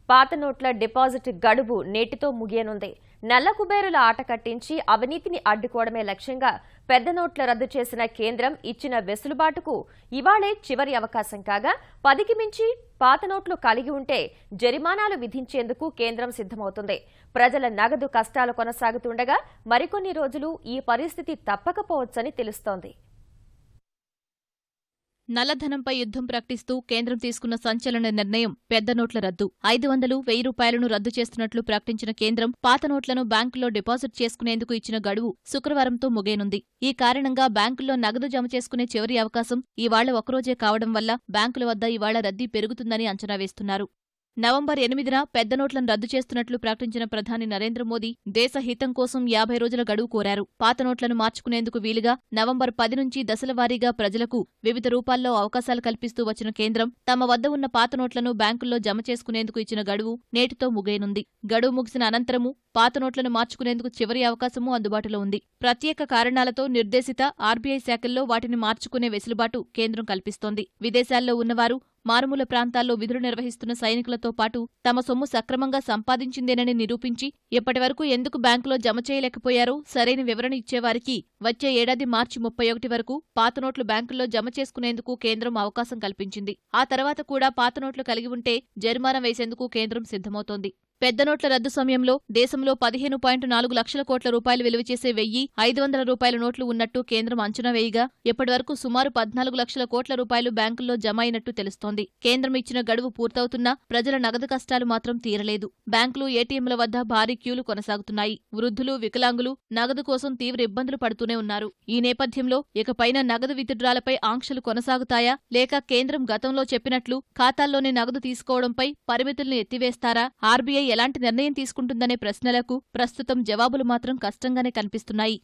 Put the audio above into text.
పాత నోట్ల డిపాజిట్ గడువు నేటితో ముగియనుంది. నల్ల కుబేరుల ఆట కట్టించి అవినీతిని అడ్డుకోవడమే లక్ష్యంగా పెద్ద నోట్ల రద్దు చేసిన కేంద్రం ఇచ్చిన వెసులుబాటుకు ఇవాళే చివరి అవకాశం కాగా 10కి మించి పాత నోట్లు కలిగి ఉంటే జరిమానాలు విధించేందుకు కేంద్రం సిద్ధమవుతుంది. ప్రజల నగదు కష్టాలు కొనసాగుతుండగా మరికొన్ని రోజులు ఈ పరిస్థితి తప్పకపోవచ్చని తెలుస్తోంది. నల్లధనంపై యుద్ధం ప్రకటిస్తూ కేంద్రం తీసుకున్న సంచలన నిర్ణయం పెద్ద నోట్ల రద్దు. 500, 1000 రూపాయలను రద్దు చేస్తున్నట్లు ప్రకటించిన కేంద్రం పాత నోట్లను బ్యాంకుల్లో డిపాజిట్ చేసుకునేందుకు ఇచ్చిన గడువు శుక్రవారంతో ముగియనుంది. ఈ కారణంగా బ్యాంకుల్లో నగదు జమ చేసుకునే చివరి అవకాశం ఇవాళ ఒకరోజే కావడం వల్ల బ్యాంకుల వద్ద ఇవాళ రద్దీ పెరుగుతుందని అంచనా వేస్తున్నారు. నవంబర్ 8న పెద్ద నోట్లను రద్దు చేస్తున్నట్లు ప్రకటించిన ప్రధాని నరేంద్ర మోదీ దేశ హితం కోసం 50 రోజుల గడువు కోరారు. పాత నోట్లను మార్చుకునేందుకు వీలుగా నవంబర్ 10 నుంచి దశలవారీగా ప్రజలకు వివిధ రూపాల్లో అవకాశాలు కల్పిస్తూ వచ్చిన కేంద్రం తమ వద్ద ఉన్న పాత నోట్లను బ్యాంకుల్లో జమ చేసుకునేందుకు ఇచ్చిన గడువు నేటితో ముగియనుంది. గడువు ముగిసిన అనంతరము పాత నోట్లను మార్చుకునేందుకు చివరి అవకాశమూ అందుబాటులో ఉంది. ప్రత్యేక కారణాలతో నిర్దేశిత ఆర్బీఐ శాఖల్లో వాటిని మార్చుకునే వెసులుబాటు కేంద్రం కల్పిస్తోంది. విదేశాల్లో ఉన్నవారు, మారుమూల ప్రాంతాల్లో విధులు నిర్వహిస్తున్న సైనికులతో పాటు తమ సొమ్ము సక్రమంగా సంపాదించిందేనని నిరూపించి ఎప్పటివరకు ఎందుకు బ్యాంకులో జమ చేయలేకపోయారో సరైన వివరణ ఇచ్చేవారికి వచ్చే ఏడాది మార్చి 31 వరకు పాత నోట్లు బ్యాంకుల్లో జమ చేసుకునేందుకు కేంద్రం అవకాశం కల్పించింది. ఆ తర్వాత కూడా పాత నోట్లు కలిగి ఉంటే జరిమానా వేసేందుకు కేంద్రం సిద్ధమవుతోంది. పెద్ద నోట్ల రద్దు సమయంలో దేశంలో 15.4 లక్షల కోట్ల రూపాయలు విలువ చేసే 500 రూపాయల నోట్లు ఉన్నట్టు కేంద్రం అంచనా వేయగా ఇప్పటివరకు సుమారు 14 లక్షల కోట్ల రూపాయలు బ్యాంకుల్లో జమ అయినట్టు తెలుస్తోంది. కేంద్రం ఇచ్చిన గడువు పూర్తవుతున్నా ప్రజల నగదు కష్టాలు మాత్రం తీరలేదు. బ్యాంకులు, ఏటీఎంల వద్ద భారీ క్యూలు కొనసాగుతున్నాయి. వృద్ధులు, వికలాంగులు నగదు కోసం తీవ్ర ఇబ్బందులు పడుతూనే ఉన్నారు. ఈ నేపథ్యంలో ఇకపైన నగదు విత్డ్రాలపై ఆంక్షలు కొనసాగుతాయా, లేక కేంద్రం గతంలో చెప్పినట్లు ఖాతాల్లోనే నగదు తీసుకోవడంపై పరిమితుల్ని ఎత్తివేస్తారా, ఆర్బీఐ ఎలాంటి నిర్ణయం తీసుకుంటుందనే ప్రశ్నలకు ప్రస్తుతం జవాబులు మాత్రం కష్టంగానే కనిపిస్తున్నాయి.